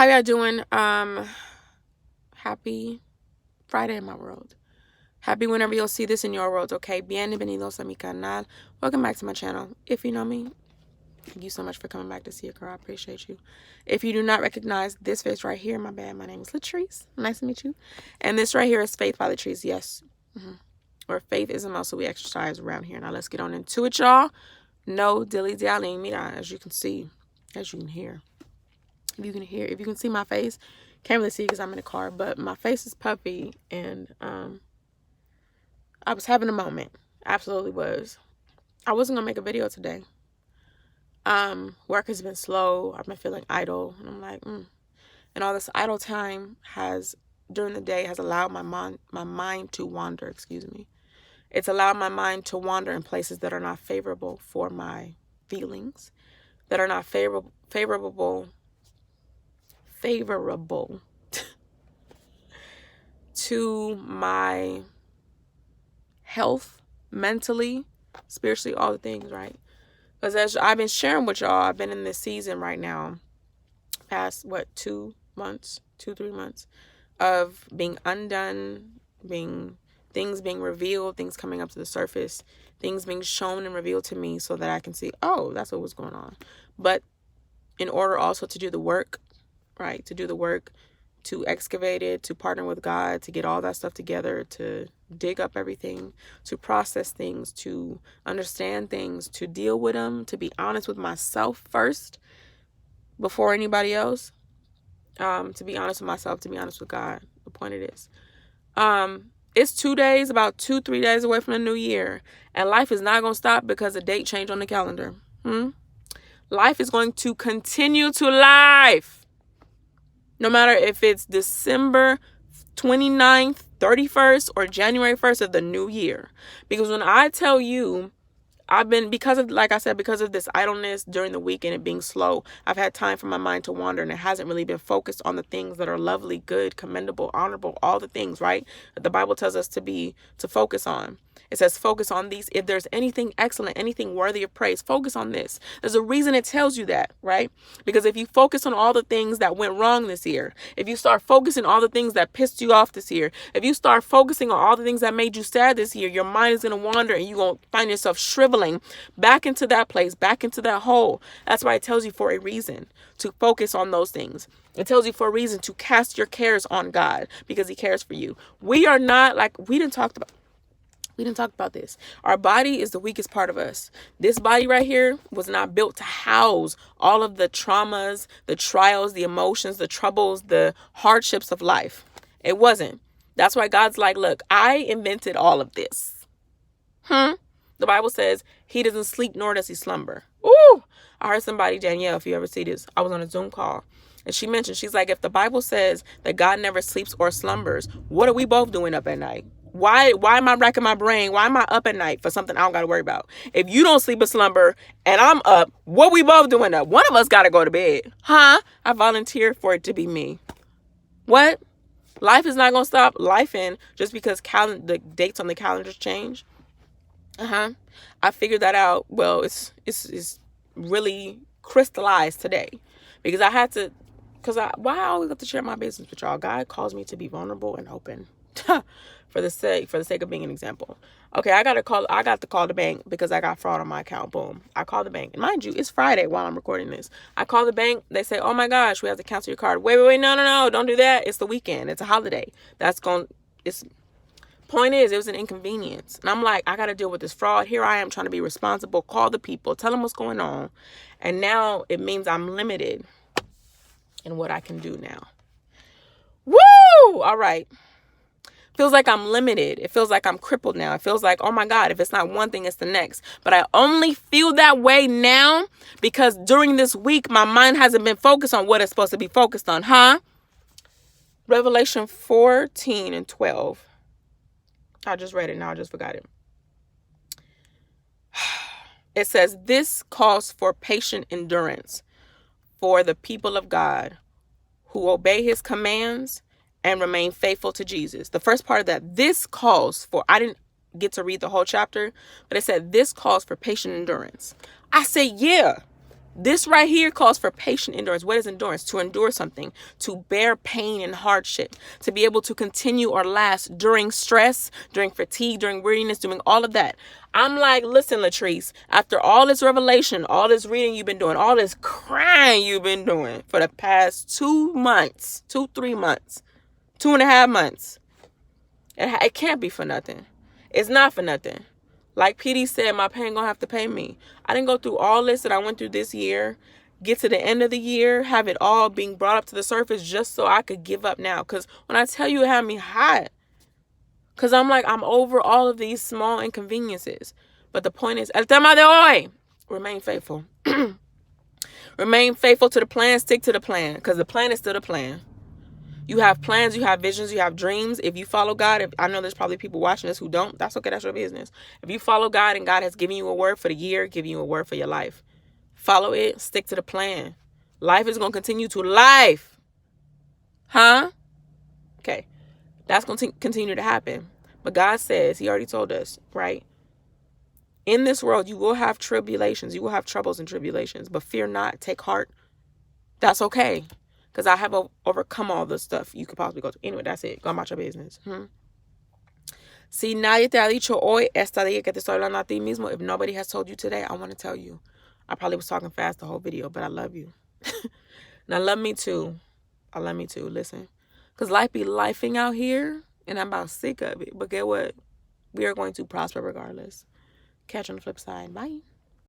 How y'all doing? Happy Friday in my world. Happy whenever you'll see this in your world, okay? Bienvenidos a mi canal. Welcome back to my channel. If you know me, thank you so much for coming back to see a girl. I appreciate you. If you do not recognize this face right here, my bad. My name is Latrice. Nice to meet you. And this right here is Faith by Latrice. Yes. Or faith is a muscle we exercise around here. Now let's get on into it, y'all. No dilly-dallying. Mira, as you can see, as you can hear. If you can see my face, can't really see because I'm in the car, but my face is puffy, and I was having a moment. Absolutely was. I wasn't gonna make a video today. Work has been slow. I've been feeling idle, and I'm like, and all this idle time during the day has allowed my mind to wander. Excuse me. It's allowed my mind to wander in places that are not favorable for my feelings, that are not favorable to my health, mentally, spiritually, all the things, right? Because as I've been sharing with y'all, I've been in this season right now, past 3 months of being undone, things being revealed, things coming up to the surface, things being shown and revealed to me so that I can see, oh, that's what was going on. But in order also to do the work, right? To do the work, to excavate it, to partner with God, to get all that stuff together, to dig up everything, to process things, to understand things, to deal with them, to be honest with myself first before anybody else. To be honest with myself, to be honest with God. The point it is. It's about 2-3 days away from the new year, and life is not going to stop because a date change on the calendar. Life is going to continue to life. No matter if it's December 29th, 31st, or January 1st of the new year. Because when I tell you, because of this idleness during the week and it being slow, I've had time for my mind to wander, and it hasn't really been focused on the things that are lovely, good, commendable, honorable, all the things, right? That the Bible tells us to focus on. It says focus on these. If there's anything excellent, anything worthy of praise, focus on this. There's a reason it tells you that, right? Because if you focus on all the things that went wrong this year, if you start focusing on all the things that pissed you off this year, if you start focusing on all the things that made you sad this year, your mind is going to wander and you're going to find yourself shriveling back into that place, back into that hole. That's why it tells you for a reason to focus on those things. It tells you for a reason to cast your cares on God because he cares for you. We are not like, we didn't talk about this. Our body is the weakest part of us. This body right here was not built to house all of the traumas, the trials, the emotions, the troubles, the hardships of life. It wasn't. That's why God's like, look, I invented all of this. The Bible says he doesn't sleep nor does he slumber. Ooh, I heard somebody, Danielle, if you ever see this, I was on a Zoom call. And she mentioned, she's like, if the Bible says that God never sleeps or slumbers, what are we both doing up at night? Why am I racking my brain? Why am I up at night for something I don't got to worry about? If you don't sleep or slumber and I'm up, what we both doing up? One of us got to go to bed. I volunteered for it to be me. What? Life is not going to stop life in just because the dates on the calendars change. I figured that out. Well, it's really crystallized today because I had to, why I always have to share my business with y'all. God calls me to be vulnerable and open. for the sake of being an example. Okay, I got to call the bank because I got fraud on my account. Boom. I call the bank. And mind you, it's Friday while I'm recording this. I call the bank. They say, oh my gosh, we have to cancel your card. Wait, no, don't do that. It's the weekend. It's a holiday. Point is, it was an inconvenience. And I'm like, I got to deal with this fraud. Here I am trying to be responsible, call the people, tell them what's going on. And now it means I'm limited in what I can do now. Woo! All right. Feels like I'm limited. It feels like I'm crippled now. It feels like, oh my God, if it's not one thing, it's the next. But I only feel that way now because during this week, my mind hasn't been focused on what it's supposed to be focused on, Revelation 14:12. I just read it now. I just forgot it. It says, this calls for patient endurance for the people of God who obey his commands and remain faithful to Jesus. The first part of that, this calls for, I didn't get to read the whole chapter, but it said this calls for patient endurance. I said, yeah, This right here calls for patient endurance. What is endurance? To endure something, to bear pain and hardship, to be able to continue or last during stress, during fatigue, during weariness, doing all of that. I'm like, listen, Latrice, after all this revelation, all this reading you've been doing, all this crying you've been doing for the past 2 months, 3 months, 2.5 months, it can't be for nothing. It's not for nothing. Like PD said, my pain gonna have to pay me. I didn't go through all this that I went through this year, get to the end of the year, have it all being brought up to the surface just so I could give up now. Because when I tell you it had me hot, because I'm like, I'm over all of these small inconveniences. But the point is, el tema de hoy, remain faithful. Remain faithful to the plan, stick to the plan, because the plan is still the plan. You have plans, you have visions, you have dreams. If you follow God, I know there's probably people watching this who don't. That's okay. That's your business. If you follow God and God has given you a word for the year, giving you a word for your life, follow it. Stick to the plan. Life is going to continue to life. Huh? Okay. That's going to continue to happen. But God says, he already told us, right? In this world, you will have tribulations. You will have troubles and tribulations. But fear not. Take heart. That's okay. Because I have overcome all the stuff you could possibly go through. Anyway, that's it. Go about your business. Si nadie te ha dicho hoy esta día que te estoy hablando a ti mismo, if nobody has told you today, I want to tell you. I probably was talking fast the whole video, but I love you. And I love me too. Listen. Because life be lifing out here, and I'm about sick of it. But get what? We are going to prosper regardless. Catch you on the flip side. Bye.